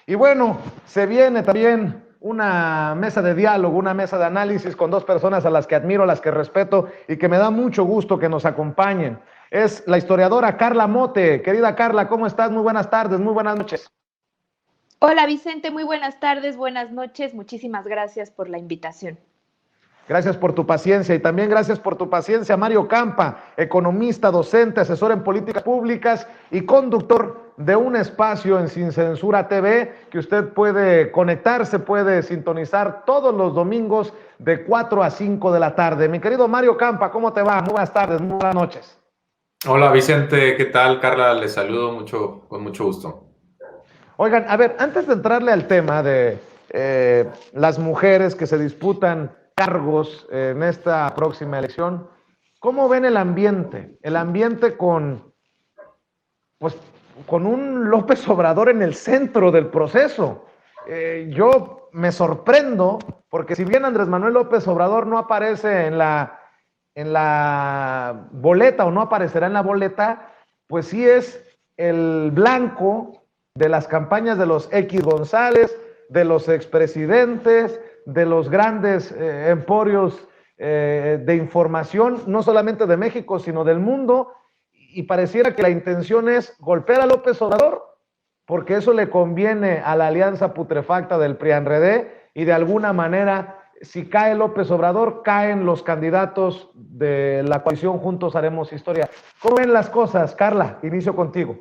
Y bueno, se viene también una mesa de diálogo, una mesa de análisis con dos personas a las que admiro, a las que respeto y que me da mucho gusto que nos acompañen. Es la historiadora Carla Mote. Querida Carla, ¿cómo estás? Muy buenas tardes, muy buenas noches. Hola Vicente, muy buenas tardes, buenas noches, muchísimas gracias por la invitación. Gracias por tu paciencia y también gracias por tu paciencia, Mario Campa, economista, docente, asesor en políticas públicas y conductor de un espacio en Sin Censura TV que usted puede conectarse, puede sintonizar todos los domingos de 4 a 5 de la tarde. Mi querido Mario Campa, ¿cómo te va? Muy buenas tardes, muy buenas noches. Hola Vicente, ¿qué tal? Carla, les saludo con mucho gusto. Oigan, a ver, antes de entrarle al tema de las mujeres que se disputan cargos en esta próxima elección, ¿cómo ven el ambiente? El ambiente pues, con un López Obrador en el centro del proceso. Yo me sorprendo porque si bien Andrés Manuel López Obrador no aparece en la boleta o no aparecerá en la boleta, pues sí es el blanco de las campañas de los X González, de los expresidentes, de los grandes emporios de información, no solamente de México, sino del mundo, y pareciera que la intención es golpear a López Obrador, porque eso le conviene a la alianza putrefacta del PRI-PAN-RD, y de alguna manera, si cae López Obrador, caen los candidatos de la coalición Juntos Haremos Historia. ¿Cómo ven las cosas, Carla? Inicio contigo.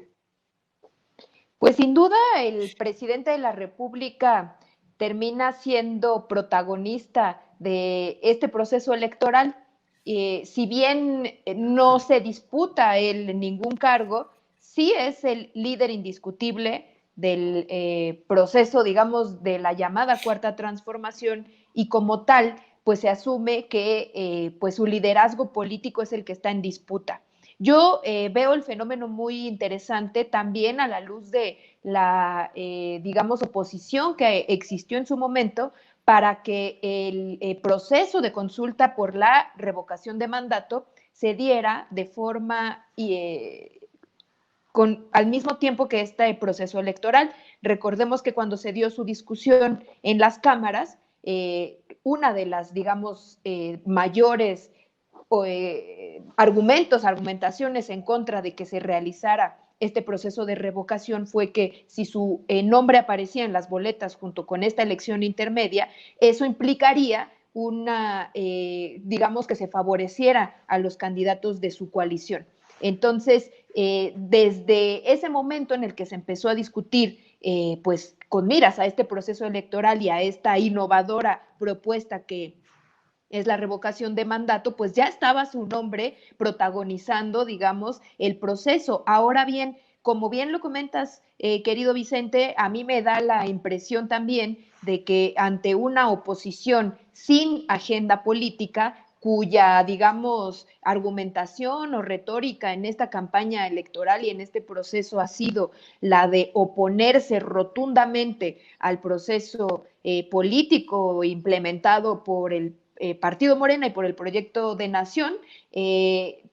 Pues sin duda el presidente de la República termina siendo protagonista de este proceso electoral. Si bien no se disputa él ningún cargo, sí es el líder indiscutible del proceso, digamos, de la llamada Cuarta Transformación, y como tal, pues se asume que pues su liderazgo político es el que está en disputa. Yo veo el fenómeno muy interesante también a la luz de la, digamos, oposición que existió en su momento para que el proceso de consulta por la revocación de mandato se diera de forma al mismo tiempo que este proceso electoral. Recordemos que cuando se dio su discusión en las cámaras, una de las, digamos, mayores argumentaciones en contra de que se realizara este proceso de revocación fue que si su nombre aparecía en las boletas junto con esta elección intermedia, eso implicaría digamos, que se favoreciera a los candidatos de su coalición. Entonces, desde ese momento en el que se empezó a discutir, pues con miras a este proceso electoral y a esta innovadora propuesta que es la revocación de mandato, pues ya estaba su nombre protagonizando, digamos, el proceso. Ahora bien, como bien lo comentas, querido Vicente, a mí me da la impresión también de que ante una oposición sin agenda política, cuya, digamos, argumentación o retórica en esta campaña electoral y en este proceso ha sido la de oponerse rotundamente al proceso político implementado por el Partido Morena y por el Proyecto de Nación,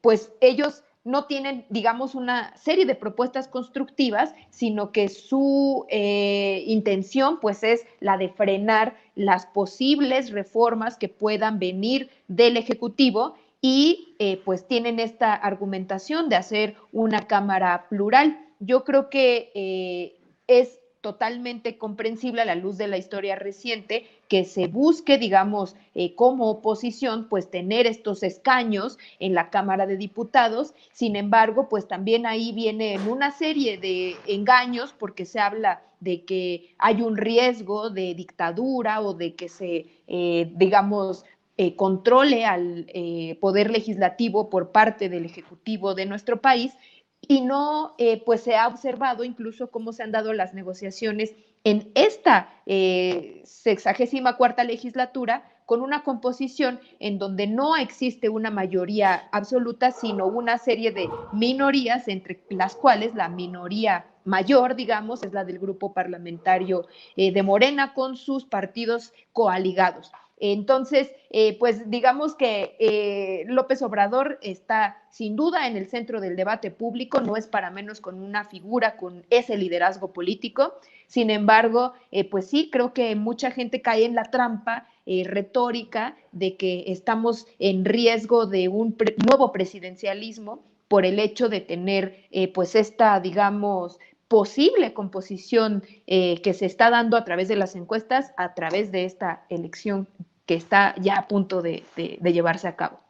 pues ellos no tienen, digamos, una serie de propuestas constructivas, sino que su intención, pues, es la de frenar las posibles reformas que puedan venir del Ejecutivo y, pues, tienen esta argumentación de hacer una Cámara plural. Yo creo que es totalmente comprensible a la luz de la historia reciente que se busque, digamos, como oposición, pues tener estos escaños en la Cámara de Diputados. Sin embargo, pues también ahí vienen una serie de engaños porque se habla de que hay un riesgo de dictadura o de que se, digamos, controle al poder legislativo por parte del Ejecutivo de nuestro país, y no, pues se ha observado incluso cómo se han dado las negociaciones en esta 64ª legislatura con una composición en donde no existe una mayoría absoluta, sino una serie de minorías, entre las cuales la minoría mayor, digamos, es la del grupo parlamentario de Morena con sus partidos coaligados. Entonces, pues digamos que López Obrador está sin duda en el centro del debate público, no es para menos con una figura con ese liderazgo político. Sin embargo, pues sí, creo que mucha gente cae en la trampa retórica de que estamos en riesgo de un nuevo presidencialismo por el hecho de tener pues esta, digamos, posible composición que se está dando a través de las encuestas, a través de esta elección que está ya a punto de llevarse a cabo.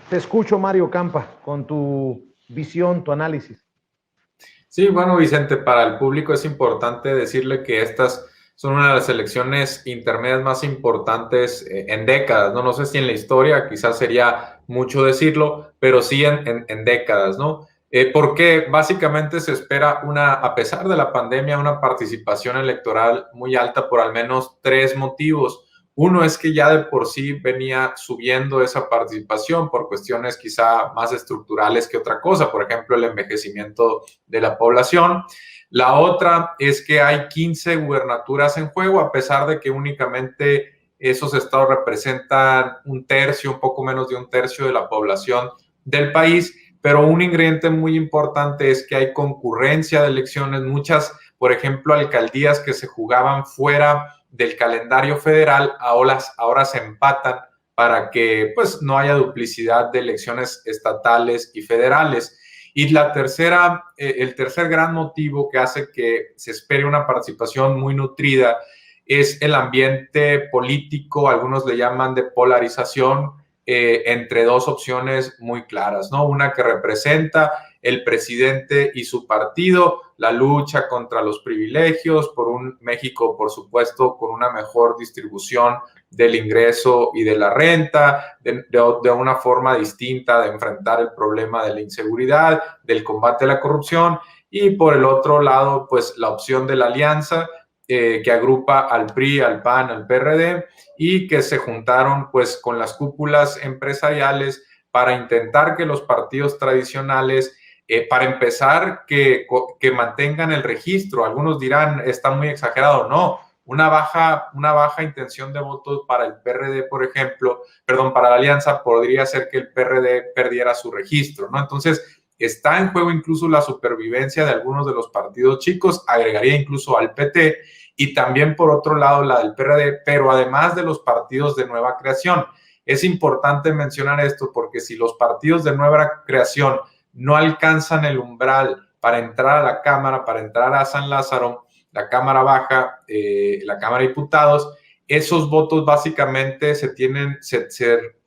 Te escucho, Mario Campa, con tu visión, tu análisis. Sí, bueno, Vicente, para el público es importante decirle que estas son una de las elecciones intermedias más importantes en décadas, ¿no? No sé si en la historia, quizás sería mucho decirlo, pero sí en décadas, ¿no? Porque básicamente se espera a pesar de la pandemia, una participación electoral muy alta por al menos tres motivos. Uno es que ya de por sí venía subiendo esa participación por cuestiones quizá más estructurales que otra cosa, por ejemplo, el envejecimiento de la población. La otra es que hay 15 gubernaturas en juego, a pesar de que únicamente esos estados representan un tercio, un poco menos de un tercio de la población del país, pero un ingrediente muy importante es que hay concurrencia de elecciones, muchas, por ejemplo, alcaldías que se jugaban fuera del calendario federal ahora se empatan para que pues no haya duplicidad de elecciones estatales y federales. Y el tercer gran motivo que hace que se espere una participación muy nutrida es el ambiente político, algunos le llaman de polarización, entre dos opciones muy claras, ¿no? Una que representa el presidente y su partido, la lucha contra los privilegios, por un México, por supuesto, con una mejor distribución del ingreso y de la renta, de una forma distinta de enfrentar el problema de la inseguridad, del combate a la corrupción, y por el otro lado, pues la opción de la alianza, que agrupa al PRI, al PAN, al PRD, y que se juntaron pues con las cúpulas empresariales para intentar que los partidos tradicionales, para empezar, que mantengan el registro. Algunos dirán, está muy exagerado. No, una baja intención de votos para el PRD, por ejemplo, para la alianza, podría hacer que el PRD perdiera su registro, ¿no? Entonces, está en juego incluso la supervivencia de algunos de los partidos chicos, agregaría incluso al PT, y también por otro lado la del PRD, pero además de los partidos de nueva creación. Es importante mencionar esto porque si los partidos de nueva creación no alcanzan el umbral para entrar a la Cámara, para entrar a San Lázaro, la Cámara Baja, la Cámara de Diputados, esos votos básicamente se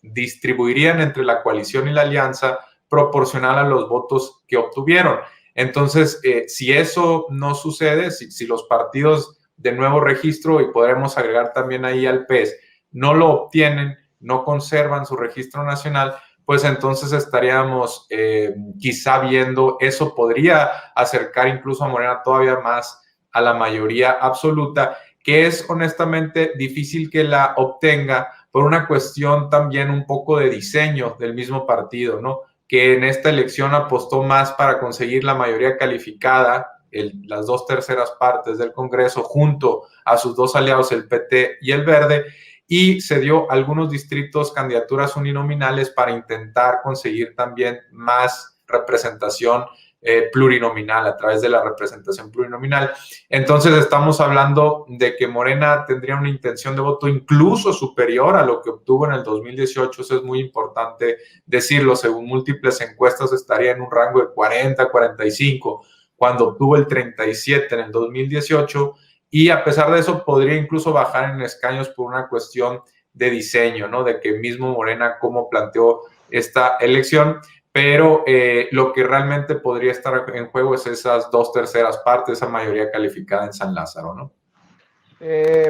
distribuirían entre la coalición y la alianza proporcional a los votos que obtuvieron. Entonces, si eso no sucede, si los partidos de nuevo registro, y podremos agregar también ahí al PES, no lo obtienen, no conservan su registro nacional, pues entonces estaríamos quizá viendo, eso podría acercar incluso a Morena todavía más a la mayoría absoluta, que es honestamente difícil que la obtenga por una cuestión también un poco de diseño del mismo partido, ¿no? Que en esta elección apostó más para conseguir la mayoría calificada, las 2/3 partes del Congreso, junto a sus dos aliados, el PT y el Verde, y se dio algunos distritos, candidaturas uninominales para intentar conseguir también más representación plurinominal, a través de la representación plurinominal. Entonces estamos hablando de que Morena tendría una intención de voto incluso superior a lo que obtuvo en el 2018, eso es muy importante decirlo, según múltiples encuestas estaría en un rango de 40, 45, cuando obtuvo el 37 en el 2018, y a pesar de eso podría incluso bajar en escaños por una cuestión de diseño, ¿no? De que mismo Morena cómo planteó esta elección, pero lo que realmente podría estar en juego es esas 2/3 partes, esa mayoría calificada en San Lázaro, ¿no?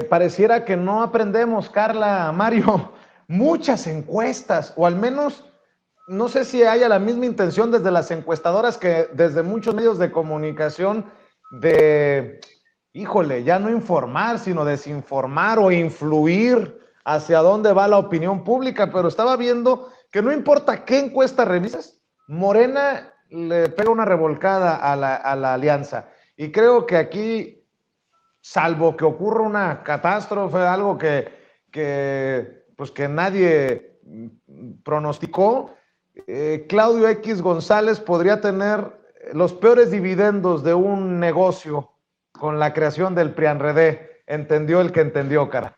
Pareciera que no aprendemos, Carla, Mario, muchas encuestas, o al menos no sé si haya la misma intención desde las encuestadoras que desde muchos medios de comunicación de, híjole, ya no informar, sino desinformar o influir hacia dónde va la opinión pública, pero estaba viendo que no importa qué encuesta revisas, Morena le pega una revolcada a la alianza. Y creo que aquí, salvo que ocurra una catástrofe, algo que que nadie pronosticó. Claudio X González podría tener los peores dividendos de un negocio con la creación del PRIANREDE. Entendió el que entendió, cara.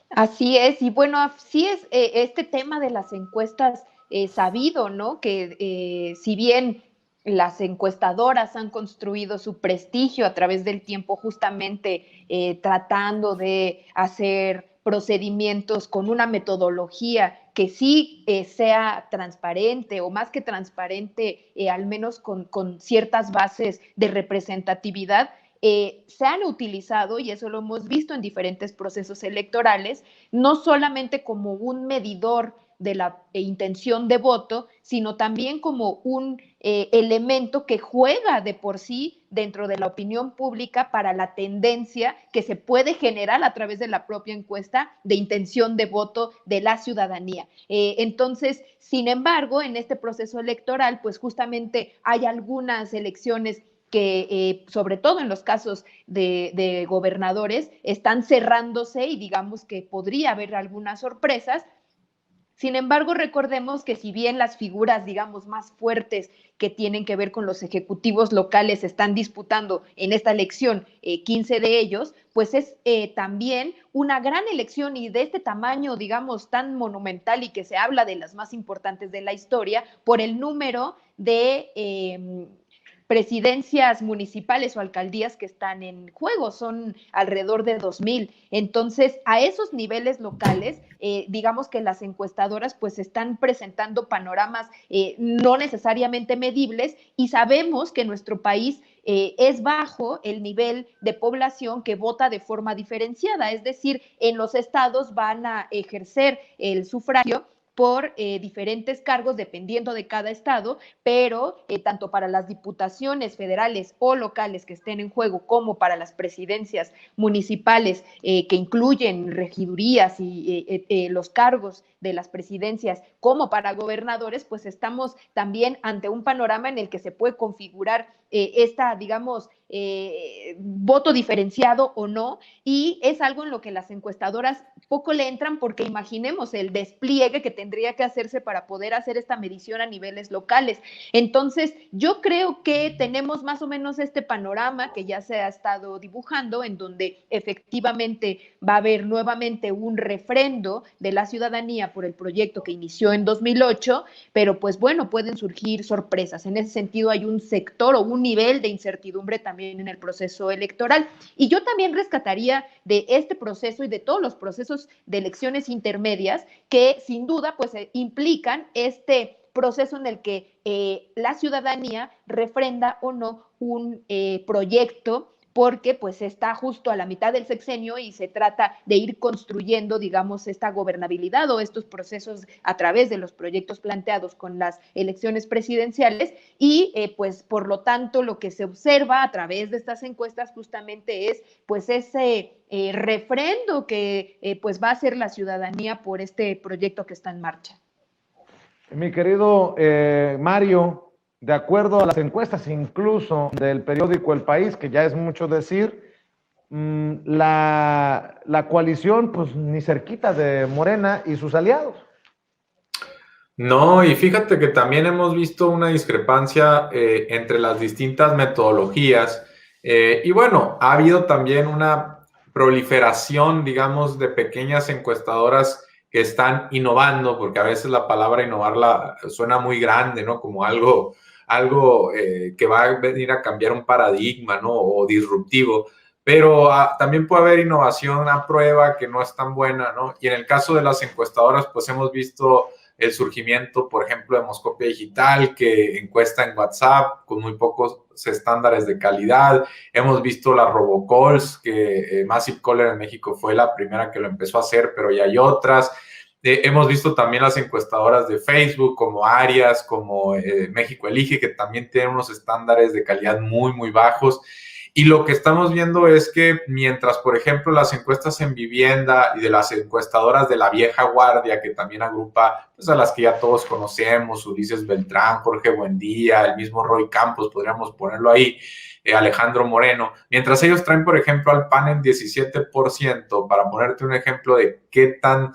Así es, y bueno, así es este tema de las encuestas sabido, ¿no? Que si bien las encuestadoras han construido su prestigio a través del tiempo justamente tratando de hacer procedimientos con una metodología que sí sea transparente o más que transparente, al menos con ciertas bases de representatividad, se han utilizado, y eso lo hemos visto en diferentes procesos electorales, no solamente como un medidor de la intención de voto, sino también como un elemento que juega de por sí dentro de la opinión pública para la tendencia que se puede generar a través de la propia encuesta de intención de voto de la ciudadanía. Entonces, sin embargo, en este proceso electoral, pues justamente hay algunas elecciones que sobre todo en los casos de gobernadores están cerrándose y digamos que podría haber algunas sorpresas. Sin embargo, recordemos que si bien las figuras, digamos, más fuertes que tienen que ver con los ejecutivos locales están disputando en esta elección 15 de ellos, pues es también una gran elección y de este tamaño, digamos, tan monumental y que se habla de las más importantes de la historia por el número de presidencias municipales o alcaldías que están en juego, son alrededor de 2,000. Entonces, a esos niveles locales, digamos que las encuestadoras pues están presentando panoramas no necesariamente medibles y sabemos que nuestro país es bajo el nivel de población que vota de forma diferenciada, es decir, en los estados van a ejercer el sufragio por diferentes cargos dependiendo de cada estado, pero tanto para las diputaciones federales o locales que estén en juego como para las presidencias municipales que incluyen regidurías y los cargos de las presidencias como para gobernadores, pues estamos también ante un panorama en el que se puede configurar esta, digamos, voto diferenciado o no, y es algo en lo que las encuestadoras poco le entran porque imaginemos el despliegue que tendría que hacerse para poder hacer esta medición a niveles locales. Entonces, yo creo que tenemos más o menos este panorama que ya se ha estado dibujando, en donde efectivamente va a haber nuevamente un refrendo de la ciudadanía por el proyecto que inició en 2008, pero pues bueno, pueden surgir sorpresas. En ese sentido hay un sector o un nivel de incertidumbre también en el proceso electoral. Y yo también rescataría de este proceso y de todos los procesos de elecciones intermedias que sin duda pues implican este proceso en el que la ciudadanía refrenda o no un proyecto porque pues está justo a la mitad del sexenio y se trata de ir construyendo, digamos, esta gobernabilidad o estos procesos a través de los proyectos planteados con las elecciones presidenciales y pues por lo tanto lo que se observa a través de estas encuestas justamente es pues ese refrendo que pues va a hacer la ciudadanía por este proyecto que está en marcha. Mi querido Mario, de acuerdo a las encuestas incluso del periódico El País, que ya es mucho decir, la coalición pues ni cerquita de Morena y sus aliados. No, y fíjate que también hemos visto una discrepancia entre las distintas metodologías y bueno, ha habido también una proliferación, digamos, de pequeñas encuestadoras que están innovando, porque a veces la palabra innovar suena muy grande, ¿no? Como algo que va a venir a cambiar un paradigma, ¿no? O disruptivo, pero también puede haber innovación a prueba que no es tan buena, ¿no? Y en el caso de las encuestadoras, pues hemos visto el surgimiento, por ejemplo, de Moscopia Digital, que encuesta en WhatsApp con muy pocos estándares de calidad. Hemos visto las robocalls, que Massive Caller en México fue la primera que lo empezó a hacer, pero ya hay otras. Hemos visto también las encuestadoras de Facebook, como Arias, como México Elige, que también tienen unos estándares de calidad muy, muy bajos. Y lo que estamos viendo es que mientras, por ejemplo, las encuestas en vivienda y de las encuestadoras de la vieja guardia, que también agrupa pues, a las que ya todos conocemos, Ulises Beltrán, Jorge Buendía, el mismo Roy Campos, podríamos ponerlo ahí, Alejandro Moreno, mientras ellos traen, por ejemplo, al PAN en 17%, para ponerte un ejemplo de qué tan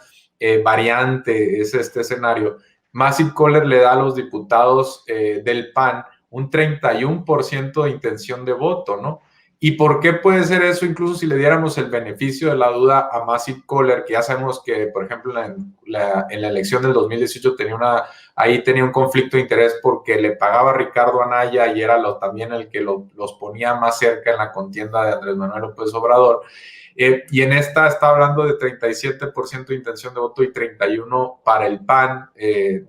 variante es este escenario. Massive Caller le da a los diputados del PAN un 31% de intención de voto, ¿no? ¿Y por qué puede ser eso? Incluso si le diéramos el beneficio de la duda a Massive Caller, que ya sabemos que, por ejemplo, en la elección del 2018 tenía un conflicto de interés porque le pagaba a Ricardo Anaya y era también el que los ponía más cerca en la contienda de Andrés Manuel López Obrador. Y en esta está hablando de 37% de intención de voto y 31% para el PAN.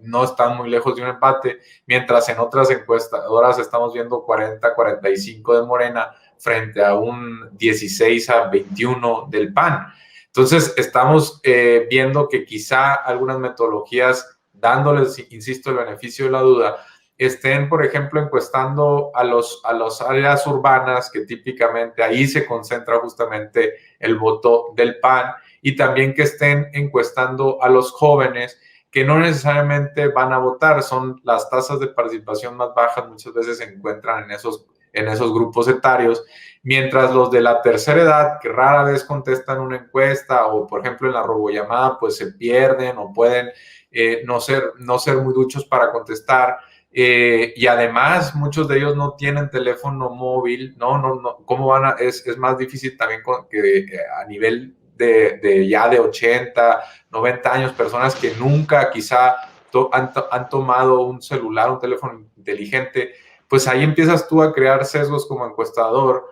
No están muy lejos de un empate, mientras en otras encuestadoras estamos viendo 40-45 de Morena frente a un 16-21 del PAN. Entonces estamos viendo que quizá algunas metodologías, dándoles, insisto, el beneficio de la duda, estén, por ejemplo, encuestando a las áreas urbanas, que típicamente ahí se concentra justamente el voto del PAN, y también que estén encuestando a los jóvenes, que no necesariamente van a votar, son las tasas de participación más bajas, muchas veces se encuentran en esos grupos etarios, mientras los de la tercera edad, que rara vez contestan una encuesta, o por ejemplo en la robollamada, pues se pierden o pueden no ser muy duchos para contestar. Y además muchos de ellos no tienen teléfono móvil, no, ¿cómo van es más difícil también que a nivel ya de 80, 90 años, personas que nunca quizá han tomado un celular, un teléfono inteligente, pues ahí empiezas tú a crear sesgos como encuestador,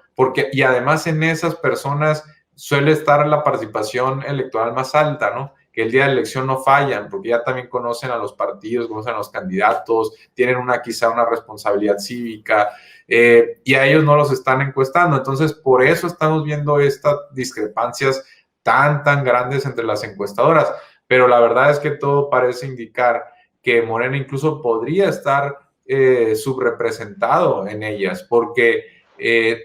y además en esas personas suele estar la participación electoral más alta, ¿no? Que el día de la elección no fallan, porque ya también conocen a los partidos, conocen a los candidatos, tienen quizá una responsabilidad cívica, y a ellos no los están encuestando. Entonces, por eso estamos viendo estas discrepancias tan grandes entre las encuestadoras. Pero la verdad es que todo parece indicar que Morena incluso podría estar subrepresentado en ellas, porque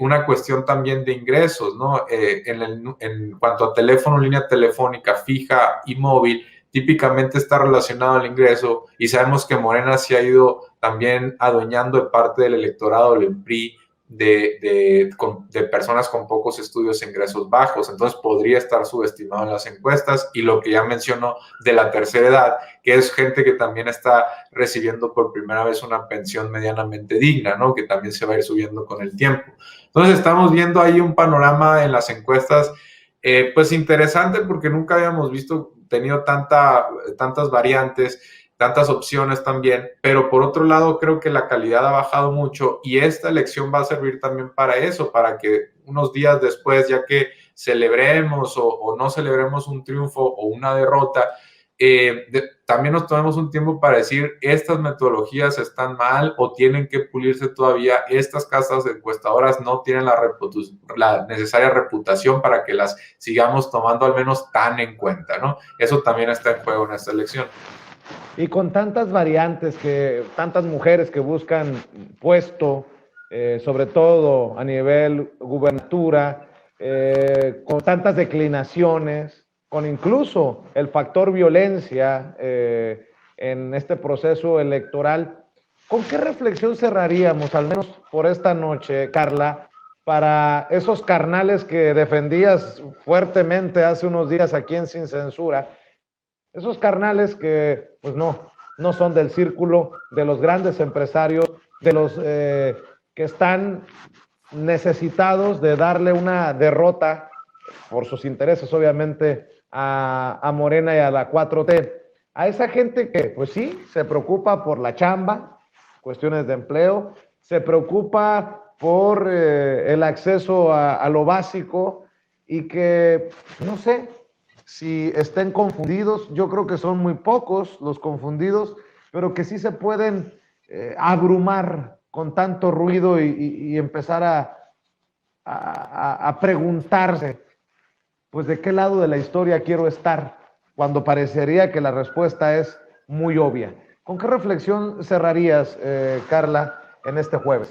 una cuestión también de ingresos, ¿no? En cuanto a teléfono, línea telefónica fija y móvil, típicamente está relacionado al ingreso, y sabemos que Morena se ha ido también adueñando de parte del electorado del PRI de personas con pocos estudios e ingresos bajos. Entonces podría estar subestimado en las encuestas, y lo que ya mencionó de la tercera edad, que es gente que también está recibiendo por primera vez una pensión medianamente digna, ¿no? Que también se va a ir subiendo con el tiempo. Entonces estamos viendo ahí un panorama en las encuestas pues interesante, porque nunca habíamos tenido tantas variantes, tantas opciones también, pero por otro lado creo que la calidad ha bajado mucho, y esta elección va a servir también para eso, para que unos días después, ya que celebremos o no celebremos un triunfo o una derrota, también nos tomemos un tiempo para decir, estas metodologías están mal o tienen que pulirse todavía, estas casas encuestadoras no tienen la necesaria reputación para que las sigamos tomando al menos tan en cuenta, ¿no? Eso también está en juego en esta elección. Y con tantas variantes, tantas mujeres que buscan puesto, sobre todo a nivel gubernatura, con tantas declinaciones, con incluso el factor violencia en este proceso electoral, ¿con qué reflexión cerraríamos, al menos por esta noche, Carla, para esos carnales que defendías fuertemente hace unos días aquí en Sin Censura? Esos carnales que pues no son del círculo de los grandes empresarios, de los que están necesitados de darle una derrota por sus intereses, obviamente, a Morena y a la 4T. A esa gente que, pues sí, se preocupa por la chamba, cuestiones de empleo, se preocupa por el acceso a lo básico, y que, no sé, si estén confundidos, yo creo que son muy pocos los confundidos, pero que sí se pueden abrumar con tanto ruido y empezar a preguntarse, pues de qué lado de la historia quiero estar, cuando parecería que la respuesta es muy obvia. ¿Con qué reflexión cerrarías, Carla, en este jueves?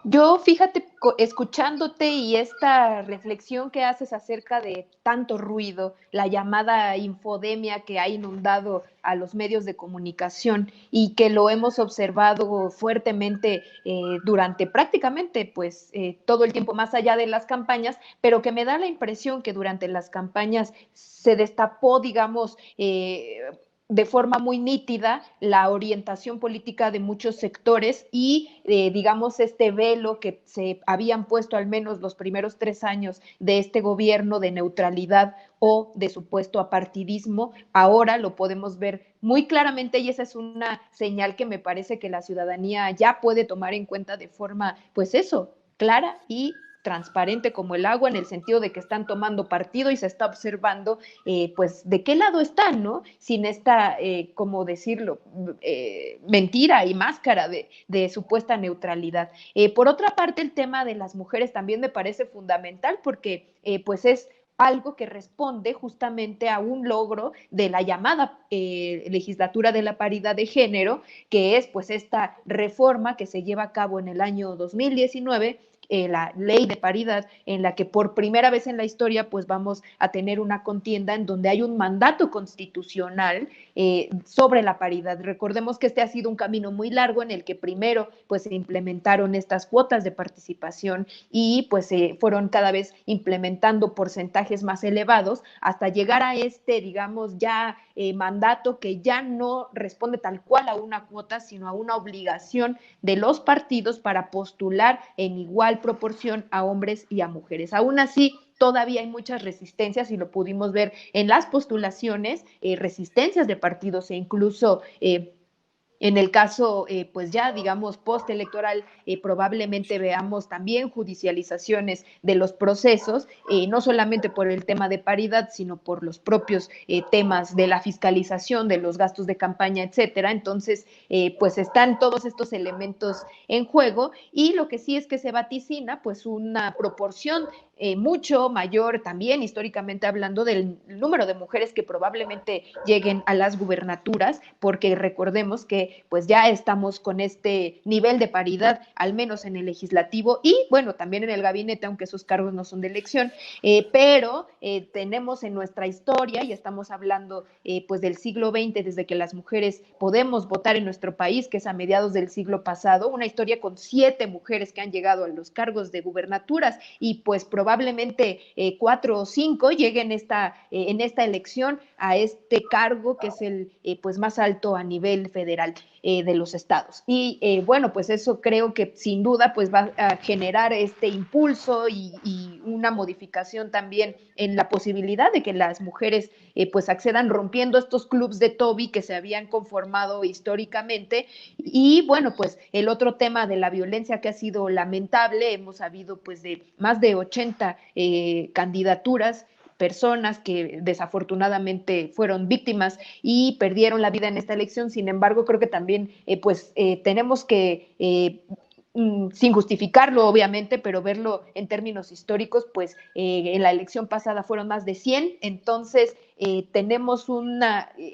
Yo, fíjate, escuchándote y esta reflexión que haces acerca de tanto ruido, la llamada infodemia que ha inundado a los medios de comunicación y que lo hemos observado fuertemente durante prácticamente pues todo el tiempo más allá de las campañas, pero que me da la impresión que durante las campañas se destapó, digamos, de forma muy nítida la orientación política de muchos sectores y, digamos, este velo que se habían puesto al menos los primeros 3 años de este gobierno de neutralidad o de supuesto apartidismo, ahora lo podemos ver muy claramente y esa es una señal que me parece que la ciudadanía ya puede tomar en cuenta de forma, pues eso, clara y transparente como el agua, en el sentido de que están tomando partido y se está observando pues de qué lado están, ¿no? Sin esta, como decirlo, mentira y máscara de supuesta neutralidad. Por otra parte, el tema de las mujeres también me parece fundamental porque pues es algo que responde justamente a un logro de la llamada legislatura de la paridad de género, que es pues esta reforma que se lleva a cabo en el año 2019, la ley de paridad, en la que por primera vez en la historia pues vamos a tener una contienda en donde hay un mandato constitucional sobre la paridad. Recordemos que este ha sido un camino muy largo en el que primero pues se implementaron estas cuotas de participación y pues se fueron cada vez implementando porcentajes más elevados hasta llegar a este, digamos, ya mandato que ya no responde tal cual a una cuota, sino a una obligación de los partidos para postular en igual proporción a hombres y a mujeres. Aún así, todavía hay muchas resistencias y lo pudimos ver en las postulaciones, resistencias de partidos e incluso en el caso, pues ya digamos, postelectoral, probablemente veamos también judicializaciones de los procesos, no solamente por el tema de paridad, sino por los propios temas de la fiscalización, de los gastos de campaña, etcétera. Entonces, pues están todos estos elementos en juego y lo que sí es que se vaticina, pues una proporción mucho mayor también históricamente hablando del número de mujeres que probablemente lleguen a las gubernaturas, porque recordemos que pues ya estamos con este nivel de paridad, al menos en el legislativo y bueno, también en el gabinete, aunque esos cargos no son de elección, pero tenemos en nuestra historia, y estamos hablando pues del siglo XX, desde que las mujeres podemos votar en nuestro país, que es a mediados del siglo pasado, una historia con 7 mujeres que han llegado a los cargos de gubernaturas y pues probablemente 4 o 5 lleguen en esta elección a este cargo que es el pues más alto a nivel federal de los estados. Y bueno, pues eso creo que sin duda pues va a generar este impulso y una modificación también en la posibilidad de que las mujeres pues accedan rompiendo estos clubs de Toby que se habían conformado históricamente. Y bueno, pues el otro tema de la violencia que ha sido lamentable, hemos habido pues de más de 80 candidaturas, personas que desafortunadamente fueron víctimas y perdieron la vida en esta elección. Sin embargo, creo que también tenemos que sin justificarlo, obviamente, pero verlo en términos históricos, pues en la elección pasada fueron más de 100, entonces tenemos un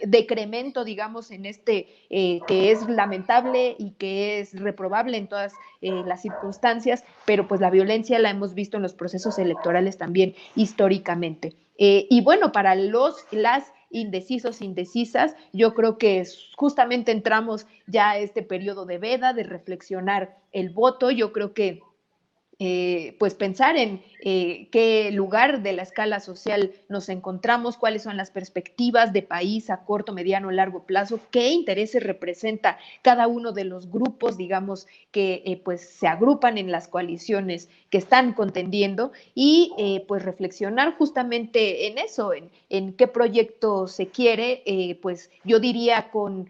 decremento, digamos, en que es lamentable y que es reprobable en todas las circunstancias, pero pues la violencia la hemos visto en los procesos electorales también históricamente. Y bueno, para las indecisos, indecisas, yo creo que justamente entramos ya a este periodo de veda, de reflexionar el voto. Yo creo que pues pensar en qué lugar de la escala social nos encontramos, cuáles son las perspectivas de país a corto, mediano, largo plazo, qué intereses representa cada uno de los grupos, digamos, que pues se agrupan en las coaliciones que están contendiendo y pues reflexionar justamente en eso, en qué proyecto se quiere, pues yo diría con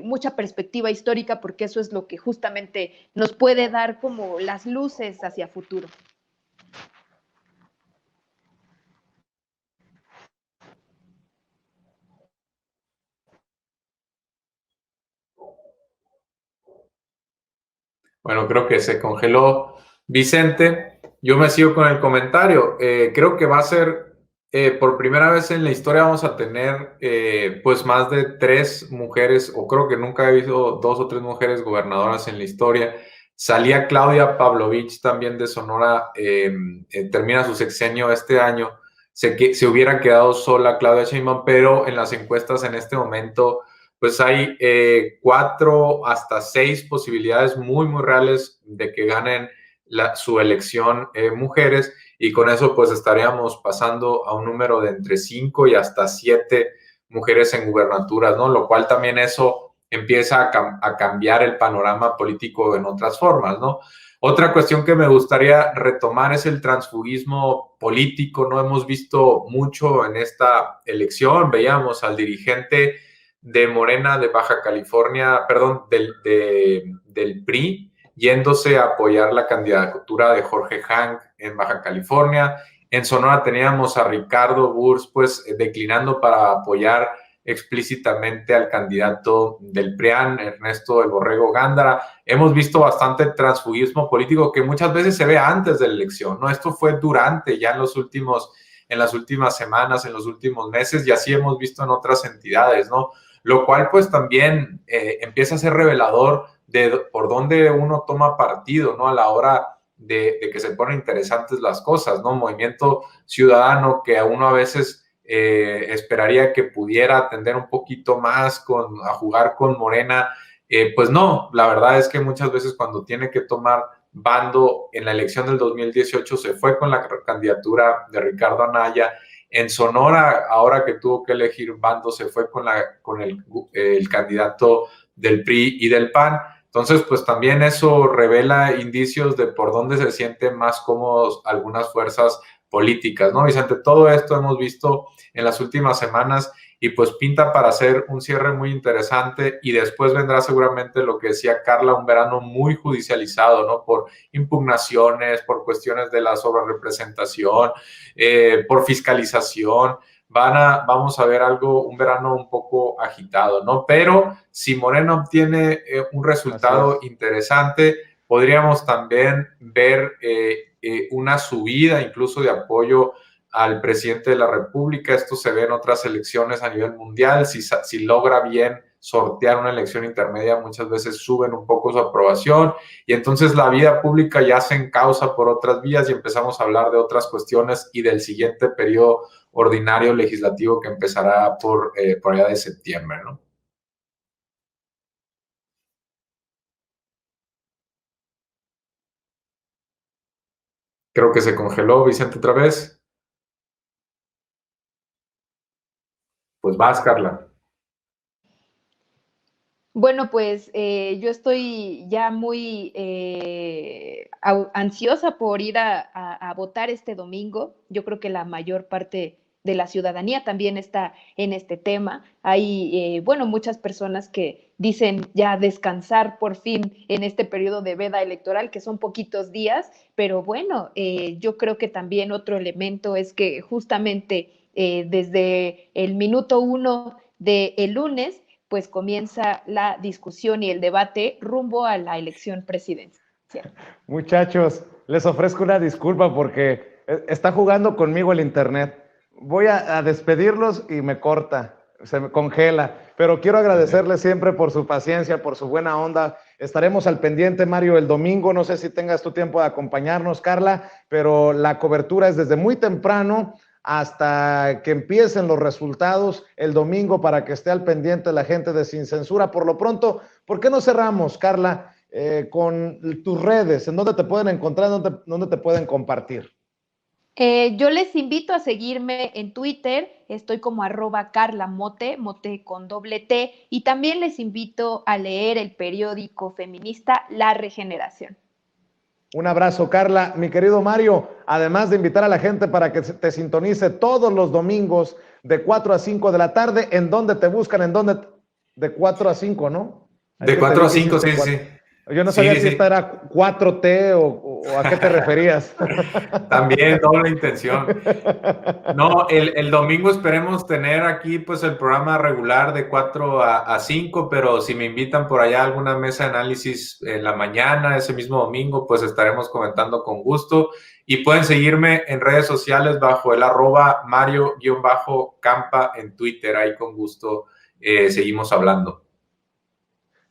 mucha perspectiva histórica, porque eso es lo que justamente nos puede dar como las luces hacia futuro. Bueno, creo que se congeló Vicente. Yo me sigo con el comentario. Creo que va a ser, por primera vez en la historia vamos a tener pues más de 3 mujeres, o creo que nunca he visto 2 o 3 mujeres gobernadoras en la historia. salía Claudia Pavlovich también de Sonora, termina su sexenio este año, se hubiera quedado sola Claudia Sheinbaum, pero en las encuestas en este momento pues hay 4 hasta 6 posibilidades muy, muy reales de que ganen su elección mujeres, y con eso pues estaríamos pasando a un número de entre 5 y hasta 7 mujeres en gubernaturas, ¿no? Lo cual también eso empieza a cambiar el panorama político en otras formas, ¿no? Otra cuestión que me gustaría retomar es el transfugismo político. No hemos visto mucho en esta elección. Veíamos al dirigente de Morena de Baja California, perdón, del PRI, yéndose a apoyar la candidatura de Jorge Hank en Baja California. En Sonora teníamos a Ricardo Burs, pues, declinando para apoyar explícitamente al candidato del PRIAN, Ernesto El Borrego Gándara. Hemos visto bastante transfugismo político que muchas veces se ve antes de la elección, ¿no? Esto fue durante, ya en las últimas semanas, en los últimos meses, y así hemos visto en otras entidades, ¿no? Lo cual pues también empieza a ser revelador de por dónde uno toma partido, ¿no? A la hora de que se ponen interesantes las cosas, ¿no? Movimiento Ciudadano, que a uno a veces esperaría que pudiera atender un poquito más a jugar con Morena, pues no, la verdad es que muchas veces cuando tiene que tomar bando en la elección del 2018 se fue con la candidatura de Ricardo Anaya. En Sonora, ahora que tuvo que elegir bando, se fue con el candidato del PRI y del PAN. Entonces, pues también eso revela indicios de por dónde se sienten más cómodos algunas fuerzas políticas, ¿no, Vicente? Todo esto hemos visto en las últimas semanas y pues pinta para hacer un cierre muy interesante, y después vendrá seguramente lo que decía Carla, un verano muy judicializado, ¿no? Por impugnaciones, por cuestiones de la sobrerepresentación, por fiscalización. Vamos a ver un verano un poco agitado, ¿no? Pero si Morena obtiene un resultado interesante, podríamos también ver una subida incluso de apoyo al presidente de la República. Esto se ve en otras elecciones a nivel mundial. Si logra bien sortear una elección intermedia, muchas veces suben un poco su aprobación, y entonces la vida pública ya se encausa por otras vías y empezamos a hablar de otras cuestiones y del siguiente periodo ordinario legislativo que empezará por allá de septiembre, ¿no? Creo que se congeló Vicente otra vez. Pues vas, Carla. Bueno, pues yo estoy ya muy ansiosa por ir a votar este domingo. Yo creo que la mayor parte de la ciudadanía también está en este tema. Hay, bueno, muchas personas que dicen ya descansar por fin en este periodo de veda electoral, que son poquitos días, pero bueno, yo creo que también otro elemento es que justamente desde el minuto 1 del lunes, pues comienza la discusión y el debate rumbo a la elección presidencial. Muchachos, les ofrezco una disculpa porque está jugando conmigo el internet. Voy a despedirlos y me corta, se me congela, pero quiero agradecerles siempre por su paciencia, por su buena onda. Estaremos al pendiente, Mario, el domingo. No sé si tengas tu tiempo de acompañarnos, Carla, pero la cobertura es desde muy temprano hasta que empiecen los resultados el domingo, para que esté al pendiente la gente de Sin Censura. Por lo pronto, ¿por qué no cerramos, Carla, con tus redes? ¿En dónde te pueden encontrar? ¿Dónde te pueden compartir? Yo les invito a seguirme en Twitter, estoy como @carlamote, mote con doble T, y también les invito a leer el periódico feminista La Regeneración. Un abrazo, Carla. Mi querido Mario, además de invitar a la gente para que te sintonice todos los domingos de 4 a 5 de la tarde, ¿en dónde te buscan? De 4 a 5, ¿no? De 4 a 5, sí, sí. Yo no sabía si esta era 4T o a qué te referías. También doble intención. No, el domingo esperemos tener aquí pues el programa regular de 4 a 5, pero si me invitan por allá a alguna mesa de análisis en la mañana, ese mismo domingo, pues estaremos comentando con gusto. Y pueden seguirme en redes sociales bajo el @Mario_Campa en Twitter. Ahí con gusto seguimos hablando.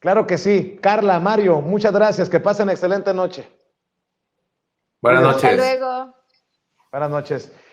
Claro que sí. Carla, Mario, muchas gracias. Que pasen excelente noche. Buenas Cuídense. noches. Hasta luego. Buenas noches.